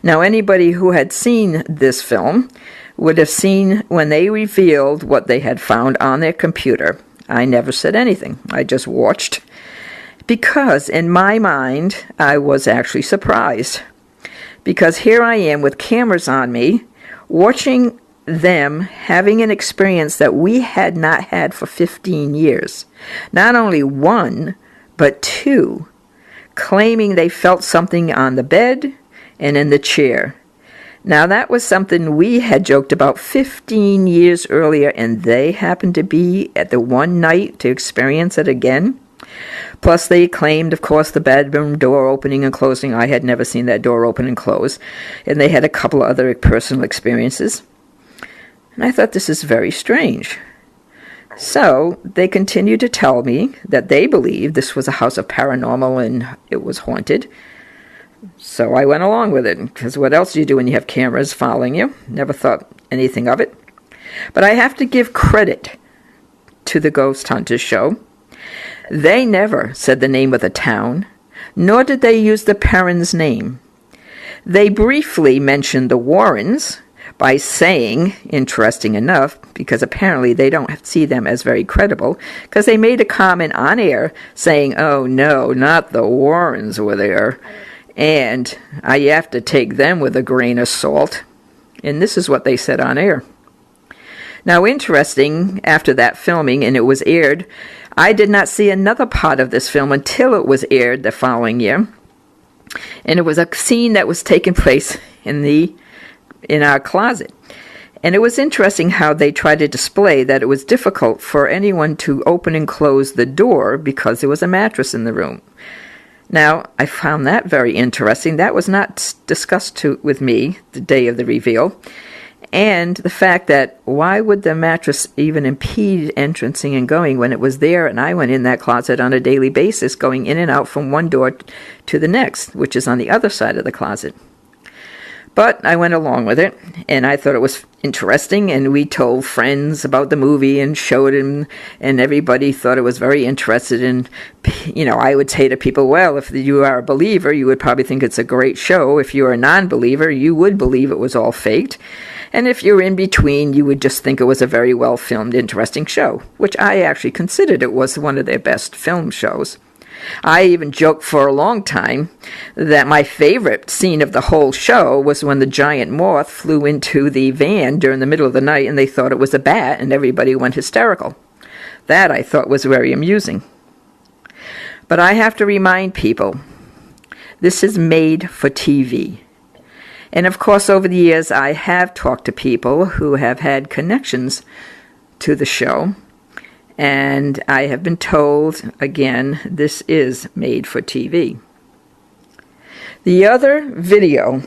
Now, anybody who had seen this film would have seen when they revealed what they had found on their computer. I never said anything. I just watched. Because in my mind, I was actually surprised. Because here I am with cameras on me, watching them having an experience that we had not had for 15 years. Not only 1, but 2, claiming they felt something on the bed and in the chair. Now that was something we had joked about 15 years earlier, and they happened to be at the one night to experience it again. Plus, they claimed, of course, the bedroom door opening and closing. I had never seen that door open and close. And they had a couple of other personal experiences. And I thought, this is very strange. So they continued to tell me that they believed this was a house of paranormal and it was haunted. So I went along with it, because what else do you do when you have cameras following you? Never thought anything of it. But I have to give credit to the Ghost Hunters show. They never said the name of the town, nor did they use the parents' name. They briefly mentioned the Warrens by saying, interesting enough, because apparently they don't see them as very credible, because they made a comment on air saying, oh no, not the Warrens were there, and I have to take them with a grain of salt. And this is what they said on air. Now, interesting, after that filming, and it was aired, I did not see another part of this film until it was aired the following year. And it was a scene that was taking place in our closet. And it was interesting how they tried to display that it was difficult for anyone to open and close the door because there was a mattress in the room. Now, I found that very interesting. That was not discussed with me the day of the reveal. And the fact that why would the mattress even impede entrancing and going when it was there, and I went in that closet on a daily basis, going in and out from one door to the next, which is on the other side of the closet. But I went along with it, and I thought it was interesting, and we told friends about the movie and showed them, and everybody thought it was very interested. And, I would say to people, well, if you are a believer, you would probably think it's a great show. If you're a non-believer, you would believe it was all faked. And if you're in between, you would just think it was a very well-filmed, interesting show, which I actually considered it was one of their best film shows. I even joked for a long time that my favorite scene of the whole show was when the giant moth flew into the van during the middle of the night and they thought it was a bat and everybody went hysterical. That I thought was very amusing. But I have to remind people, this is made for TV. And of course, over the years, I have talked to people who have had connections to the show. And I have been told, again, this is made for TV. The other video,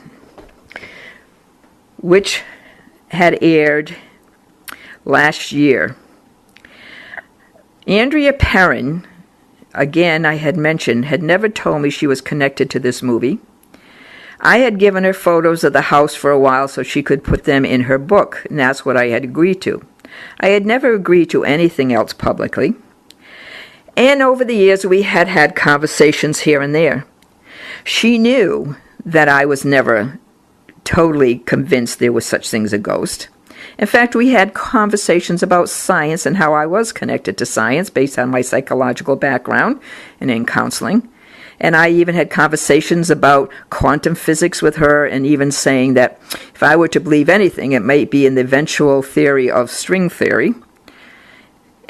which had aired last year, Andrea Perrin, again, I had mentioned, had never told me she was connected to this movie. I had given her photos of the house for a while so she could put them in her book, and that's what I had agreed to. I had never agreed to anything else publicly. And over the years, we had had conversations here and there. She knew that I was never totally convinced there was such thing as a ghost. In fact, we had conversations about science and how I was connected to science based on my psychological background and in counseling. And I even had conversations about quantum physics with her, and even saying that if I were to believe anything, it might be in the eventual theory of string theory.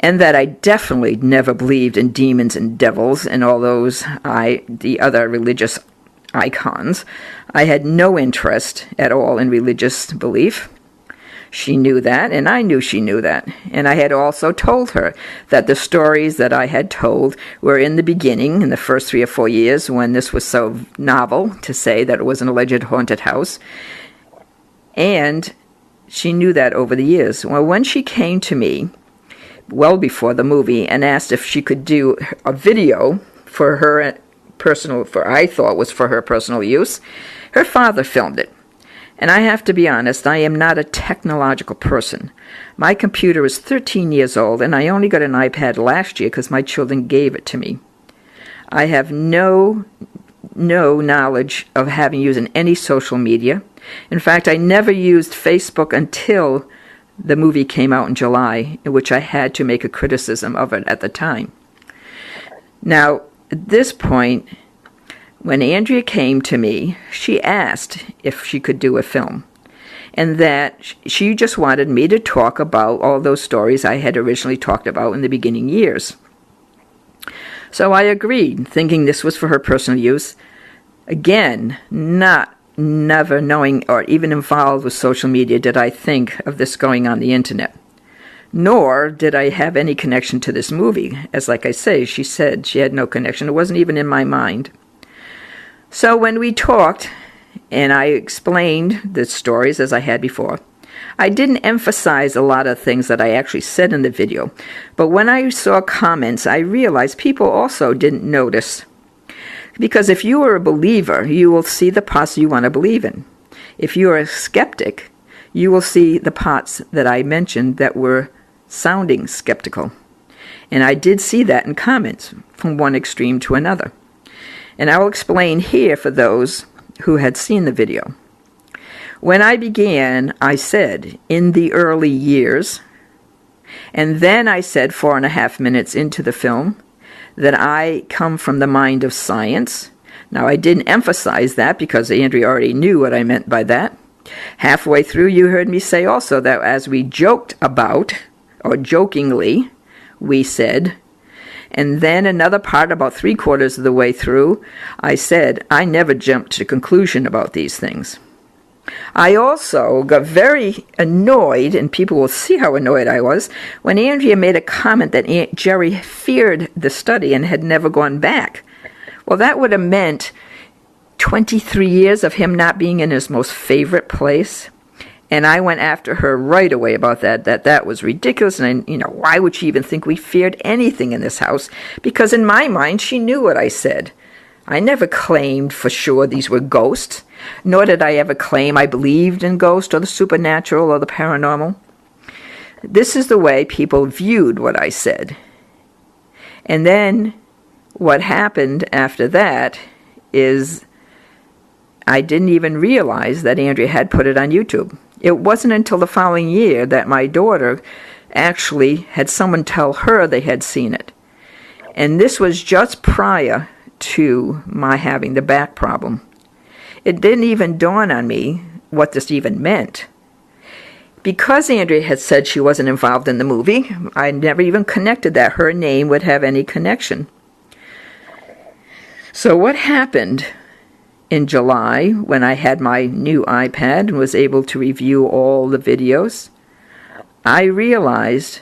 And that I definitely never believed in demons and devils and all those, the other religious icons. I had no interest at all in religious belief. She knew that, and I knew she knew that. And I had also told her that the stories that I had told were in the beginning, in the first 3 or 4 years, when this was so novel to say that it was an alleged haunted house. And she knew that over the years. Well, when she came to me, well before the movie, and asked if she could do a video for her personal, I thought was for her personal use, her father filmed it. And I have to be honest, I am not a technological person. My computer is 13 years old, and I only got an iPad last year because my children gave it to me. I have no knowledge of having used any social media. In fact, I never used Facebook until the movie came out in July, in which I had to make a criticism of it at the time. Now, at this point, when Andrea came to me, she asked if she could do a film, and that she just wanted me to talk about all those stories I had originally talked about in the beginning years. So I agreed, thinking this was for her personal use. Again, never knowing or even involved with social media did I think of this going on the internet. Nor did I have any connection to this movie. As like I say, she said she had no connection. It wasn't even in my mind. So when we talked, and I explained the stories as I had before, I didn't emphasize a lot of things that I actually said in the video. But when I saw comments, I realized people also didn't notice. Because if you are a believer, you will see the parts you want to believe in. If you are a skeptic, you will see the parts that I mentioned that were sounding skeptical. And I did see that in comments from one extreme to another. And I will explain here for those who had seen the video. When I began, I said, in the early years, and then I said 4.5 minutes into the film, that I come from the mind of science. Now, I didn't emphasize that because Andrea already knew what I meant by that. Halfway through, you heard me say also that as we joked about, or jokingly, we said, and then another part about 3/4 of the way through, I said, I never jumped to conclusion about these things. I also got very annoyed, and people will see how annoyed I was, when Andrea made a comment that Aunt Jerry feared the study and had never gone back. Well, that would have meant 23 years of him not being in his most favorite place. And I went after her right away about that was ridiculous. And, why would she even think we feared anything in this house? Because in my mind, she knew what I said. I never claimed for sure these were ghosts, nor did I ever claim I believed in ghosts or the supernatural or the paranormal. This is the way people viewed what I said. And then what happened after that is I didn't even realize that Andrea had put it on YouTube. It wasn't until the following year that my daughter actually had someone tell her they had seen it. And this was just prior to my having the back problem. It didn't even dawn on me what this even meant. Because Andrea had said she wasn't involved in the movie, I never even connected that her name would have any connection. So what happened in July, when I had my new iPad and was able to review all the videos, I realized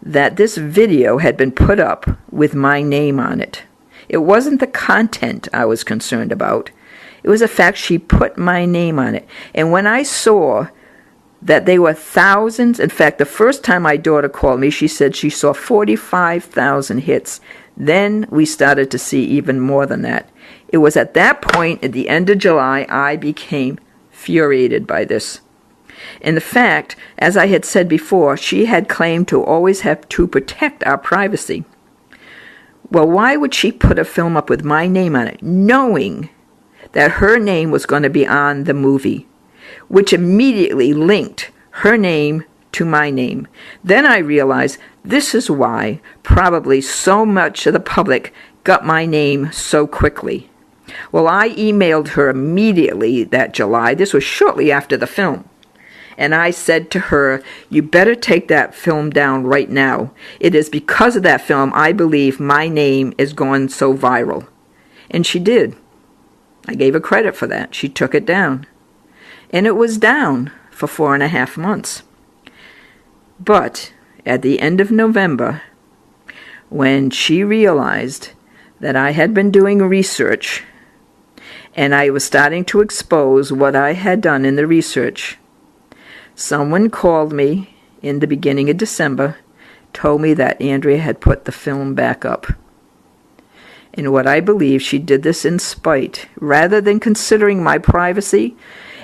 that this video had been put up with my name on it. It wasn't the content I was concerned about. It was the fact she put my name on it. And when I saw that they were thousands, in fact, the first time my daughter called me, she said she saw 45,000 hits. Then we started to see even more than that. It was at that point, at the end of July, I became infuriated by this. And the fact, as I had said before, she had claimed to always have to protect our privacy. Well, why would she put a film up with my name on it, knowing that her name was going to be on the movie, which immediately linked her name to my name. Then I realized this is why probably so much of the public got my name so quickly. Well, I emailed her immediately that July. This was shortly after the film. And I said to her, you better take that film down right now. It is because of that film I believe my name is going so viral. And she did. I gave her credit for that. She took it down. And it was down for 4.5 months. But at the end of November, when she realized that I had been doing research and I was starting to expose what I had done in the research, someone called me in the beginning of December, told me that Andrea had put the film back up. And what I believe, she did this in spite, rather than considering my privacy,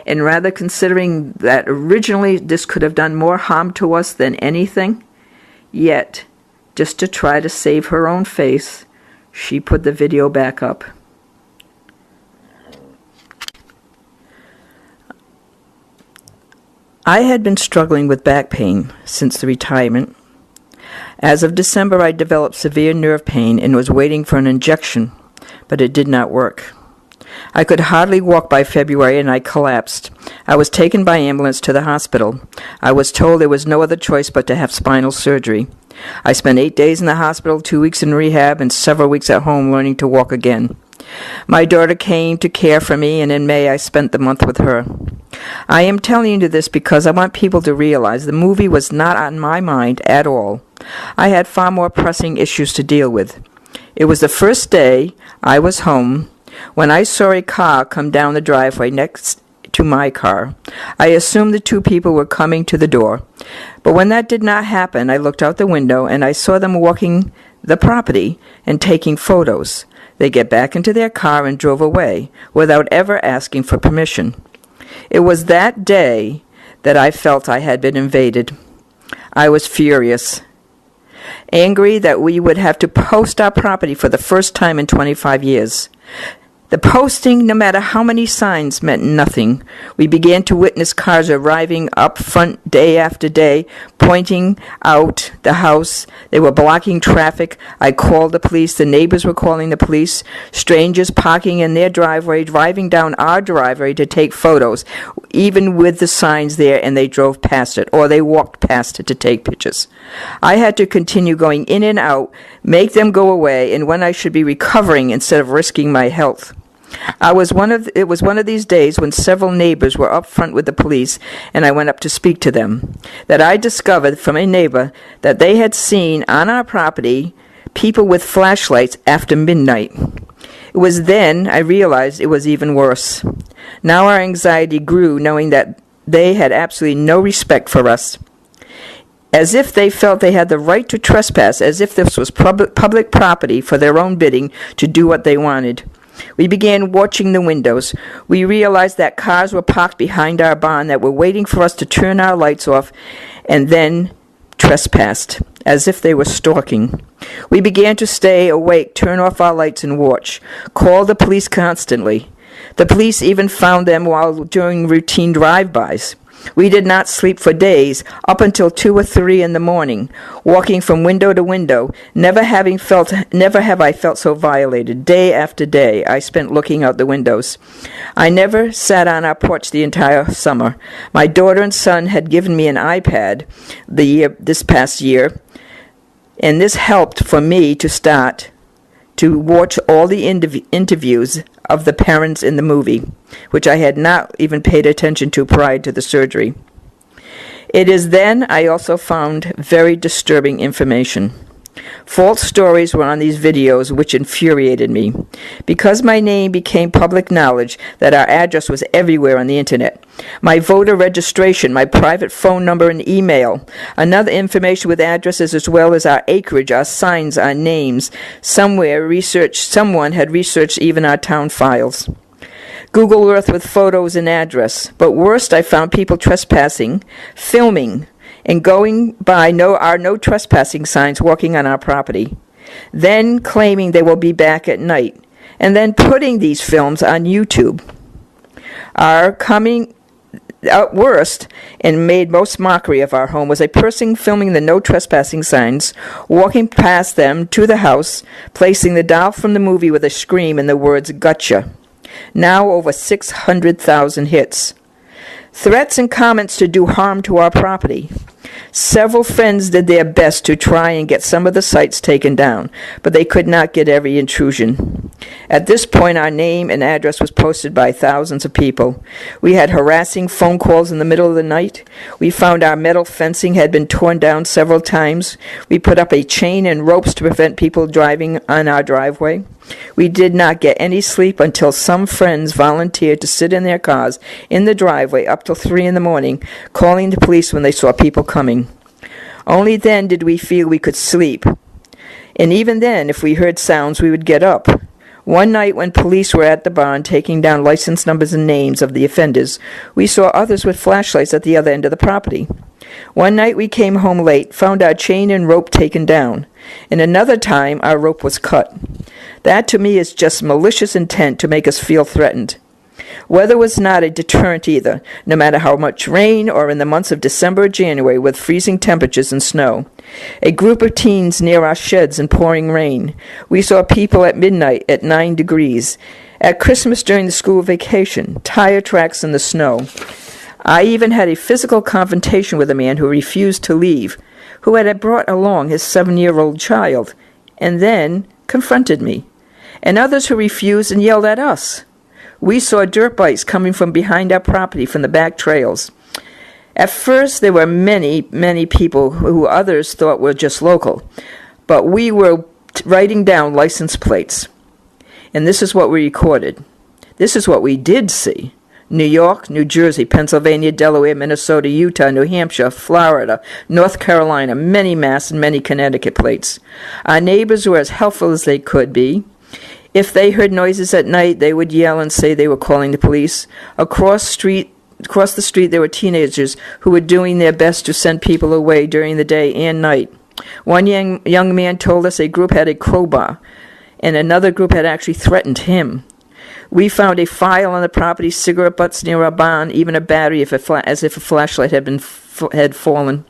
and rather considering that originally this could have done more harm to us than anything, yet, just to try to save her own face, she put the video back up. I had been struggling with back pain since the retirement. As of December, I developed severe nerve pain and was waiting for an injection, but it did not work. I could hardly walk by February and I collapsed. I was taken by ambulance to the hospital. I was told there was no other choice but to have spinal surgery. I spent 8 days in the hospital, 2 weeks in rehab, and several weeks at home learning to walk again. My daughter came to care for me, and in May I spent the month with her. I am telling you this because I want people to realize the movie was not on my mind at all. I had far more pressing issues to deal with. It was the first day I was home when I saw a car come down the driveway next to my car. I assumed the two people were coming to the door. But when that did not happen, I looked out the window and I saw them walking the property and taking photos. They get back into their car and drove away without ever asking for permission. It was that day that I felt I had been invaded. I was furious, angry that we would have to post our property for the first time in 25 years. The posting, no matter how many signs, meant nothing. We began to witness cars arriving up front day after day, pointing out the house. They were blocking traffic. I called the police. The neighbors were calling the police. Strangers parking in their driveway, driving down our driveway to take photos, even with the signs there, and they drove past it, or they walked past it to take pictures. I had to continue going in and out, make them go away, and when I should be recovering instead of risking my health. It was one of these days when several neighbors were up front with the police, and I went up to speak to them, that I discovered from a neighbor that they had seen on our property people with flashlights after midnight. It was then I realized it was even worse. Now our anxiety grew, knowing that they had absolutely no respect for us, as if they felt they had the right to trespass, as if this was public property for their own bidding to do what they wanted. We began watching the windows. We realized that cars were parked behind our barn that were waiting for us to turn our lights off and then trespassed, as if they were stalking. We began to stay awake, turn off our lights and watch, call the police constantly. The police even found them while doing routine drive-bys. We did not sleep for days, up until 2 or 3 in the morning, walking from window to window. Never have I felt so violated. Day after day, I spent looking out the windows. I never sat on our porch the entire summer. My daughter and son had given me an iPad this past year, and this helped for me to start to watch all the interviews of the parents in the movie, which I had not even paid attention to prior to the surgery. It is then I also found very disturbing information. False stories were on these videos, which infuriated me. Because my name became public knowledge, that our address was everywhere on the internet. My voter registration, my private phone number and email, another information with addresses as well as our acreage, our signs, our names. Someone had researched even our town files. Google Earth with photos and address. But worst, I found people trespassing, filming, and going by no trespassing signs walking on our property, then claiming they will be back at night, and then putting these films on YouTube. At worst, and made most mockery of our home, was a person filming the no trespassing signs, walking past them to the house, placing the doll from the movie with a scream and the words, "Gotcha." Now over 600,000 hits. Threats and comments to do harm to our property. Several friends did their best to try and get some of the sites taken down, but they could not get every intrusion. At this point, our name and address was posted by thousands of people. We had harassing phone calls in the middle of the night. We found our metal fencing had been torn down several times. We put up a chain and ropes to prevent people driving on our driveway. We did not get any sleep until some friends volunteered to sit in their cars in the driveway up till 3 in the morning, calling the police when they saw people coming. Only then did we feel we could sleep. And even then, if we heard sounds, we would get up. One night when police were at the barn taking down license numbers and names of the offenders, we saw others with flashlights at the other end of the property. One night we came home late, found our chain and rope taken down, and another time our rope was cut. That to me is just malicious intent to make us feel threatened. Weather was not a deterrent either, no matter how much rain or in the months of December or January with freezing temperatures and snow. A group of teens near our sheds in pouring rain. We saw people at midnight at 9 degrees. At Christmas during the school vacation, tire tracks in the snow. I even had a physical confrontation with a man who refused to leave, who had brought along his 7-year-old child, and then confronted me. And others who refused and yelled at us. We saw dirt bikes coming from behind our property from the back trails. At first, there were many, many people who others thought were just local, but we were writing down license plates. And this is what we recorded. This is what we did see. New York, New Jersey, Pennsylvania, Delaware, Minnesota, Utah, New Hampshire, Florida, North Carolina, many Mass and many Connecticut plates. Our neighbors were as helpful as they could be. If they heard noises at night, they would yell and say they were calling the police. Across the street, there were teenagers who were doing their best to send people away during the day and night. One young man told us a group had a crowbar, and another group had actually threatened him. We found a file on the property, cigarette butts near our barn, even a battery as if a flashlight had fallen.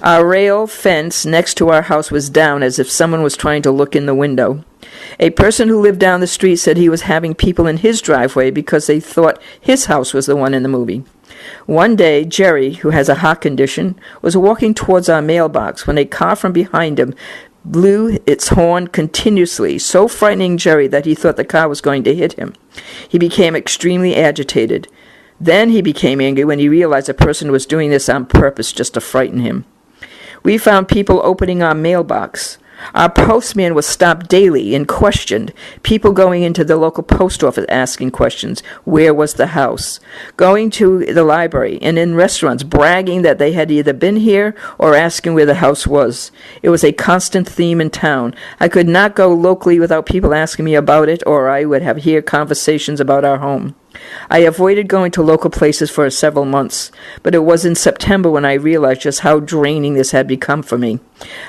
Our rail fence next to our house was down as if someone was trying to look in the window. A person who lived down the street said he was having people in his driveway because they thought his house was the one in the movie. One day, Jerry, who has a heart condition, was walking towards our mailbox when a car from behind him blew its horn continuously, so frightening Jerry that he thought the car was going to hit him. He became extremely agitated. Then he became angry when he realized a person was doing this on purpose just to frighten him. We found people opening our mailbox. Our postman was stopped daily and questioned. People going into the local post office asking questions. Where was the house? Going to the library and in restaurants bragging that they had either been here or asking where the house was. It was a constant theme in town. I could not go locally without people asking me about it, or I would hear conversations about our home. I avoided going to local places for several months, but it was in September when I realized just how draining this had become for me.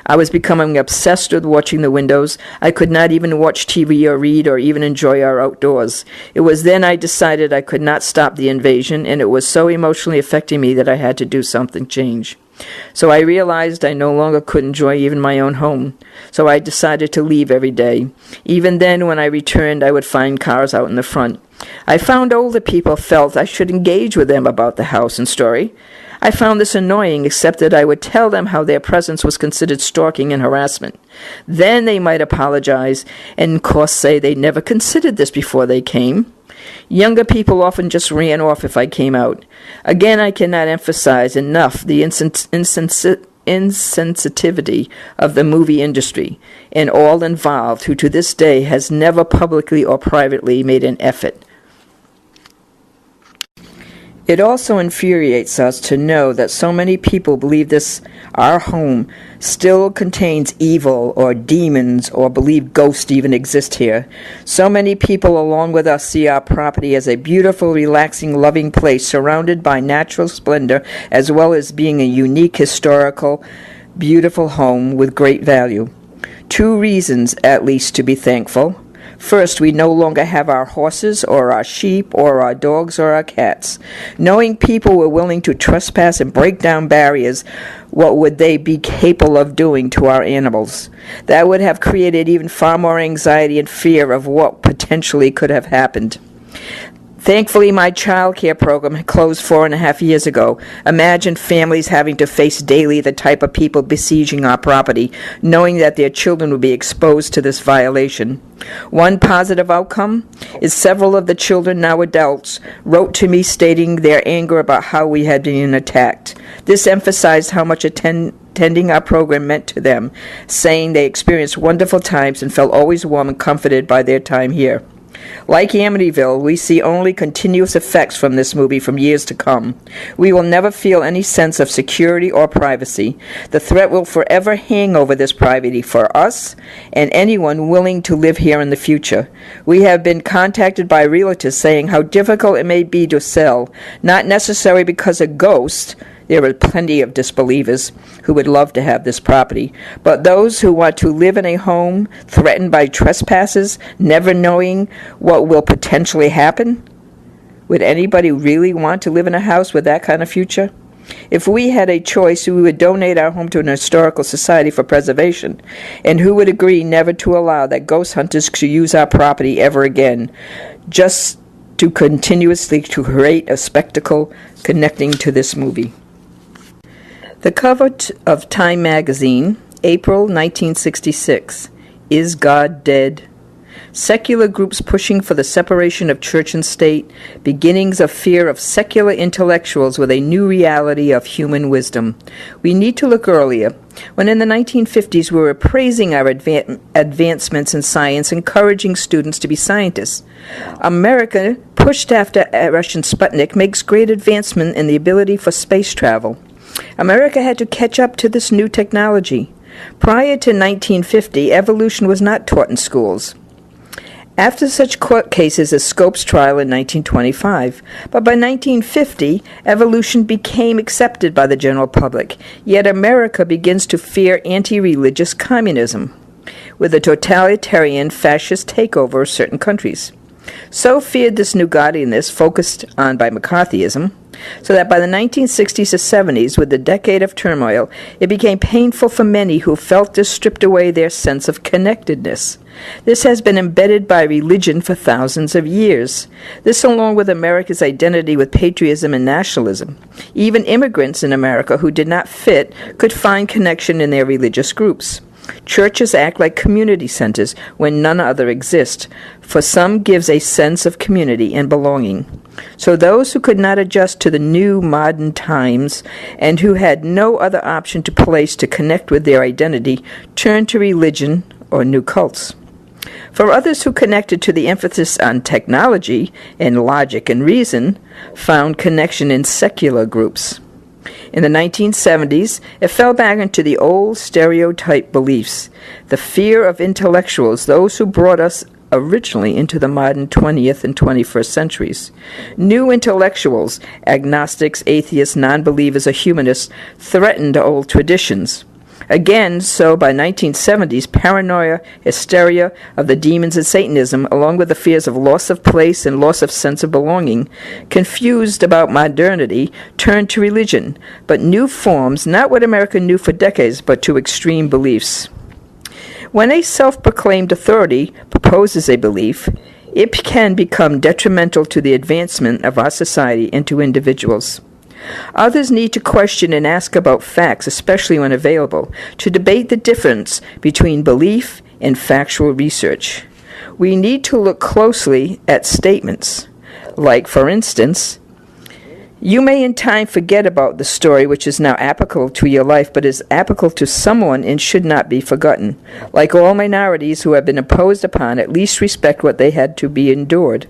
I was becoming obsessed with watching the windows. I could not even watch TV or read or even enjoy our outdoors. It was then I decided I could not stop the invasion, and it was so emotionally affecting me that I had to do something change. So I realized I no longer could enjoy even my own home. So I decided to leave every day. Even then, when I returned, I would find cars out in the front. I found older people felt I should engage with them about the house and story. I found this annoying, except that I would tell them how their presence was considered stalking and harassment. Then they might apologize and, of course, say they never considered this before they came. Younger people often just ran off if I came out. Again, I cannot emphasize enough the insensitivity of the movie industry and all involved, who to this day has never publicly or privately made an effort. It also infuriates us to know that so many people believe this, our home, still contains evil or demons, or believe ghosts even exist here. So many people along with us see our property as a beautiful, relaxing, loving place surrounded by natural splendor, as well as being a unique, historical, beautiful home with great value. 2 reasons, at least, to be thankful. First, we no longer have our horses or our sheep or our dogs or our cats. Knowing people were willing to trespass and break down barriers, what would they be capable of doing to our animals? That would have created even far more anxiety and fear of what potentially could have happened. Thankfully, my child care program had closed 4.5 years ago. Imagine families having to face daily the type of people besieging our property, knowing that their children would be exposed to this violation. One positive outcome is several of the children, now adults, wrote to me stating their anger about how we had been attacked. This emphasized how much attending our program meant to them, saying they experienced wonderful times and felt always warm and comforted by their time here. Like Amityville, we see only continuous effects from this movie from years to come. We will never feel any sense of security or privacy. The threat will forever hang over this privacy for us and anyone willing to live here in the future. We have been contacted by realtors saying how difficult it may be to sell, not necessarily because a ghost. There are plenty of disbelievers who would love to have this property, but those who want to live in a home threatened by trespassers, never knowing what will potentially happen? Would anybody really want to live in a house with that kind of future? If we had a choice, we would donate our home to an historical society for preservation, and who would agree never to allow that ghost hunters to use our property ever again, just to continuously to create a spectacle connecting to this movie. The cover of Time magazine, April 1966, Is God Dead? Secular groups pushing for the separation of church and state, beginnings of fear of secular intellectuals with a new reality of human wisdom. We need to look earlier, when in the 1950s we were praising our advancements in science, encouraging students to be scientists. America, pushed after Russian Sputnik, makes great advancement in the ability for space travel. America had to catch up to this new technology. Prior to 1950, evolution was not taught in schools. After such court cases as Scopes' trial in 1925, but by 1950, evolution became accepted by the general public, yet America begins to fear anti-religious communism, with a totalitarian fascist takeover of certain countries. So feared this new godliness focused on by McCarthyism, so that by the 1960s to 70s, with the decade of turmoil, it became painful for many who felt this stripped away their sense of connectedness. This has been embedded by religion for thousands of years. This along with America's identity with patriotism and nationalism. Even immigrants in America who did not fit could find connection in their religious groups. Churches act like community centers when none other exist. For some gives a sense of community and belonging. So those who could not adjust to the new modern times and who had no other option to place to connect with their identity turned to religion or new cults. For others who connected to the emphasis on technology and logic and reason found connection in secular groups. In the 1970s, it fell back into the old stereotype beliefs, the fear of intellectuals, those who brought us originally into the modern 20th and 21st centuries. New intellectuals, agnostics, atheists, non-believers, or humanists, threatened old traditions. Again, so by 1970s, paranoia, hysteria of the demons of Satanism, along with the fears of loss of place and loss of sense of belonging, confused about modernity, turned to religion, but new forms, not what America knew for decades, but to extreme beliefs. When a self-proclaimed authority proposes a belief, it can become detrimental to the advancement of our society and to individuals. Others need to question and ask about facts, especially when available, to debate the difference between belief and factual research. We need to look closely at statements, like, for instance, you may in time forget about the story which is now applicable to your life, but is applicable to someone and should not be forgotten. Like all minorities who have been imposed upon, at least respect what they had to be endured.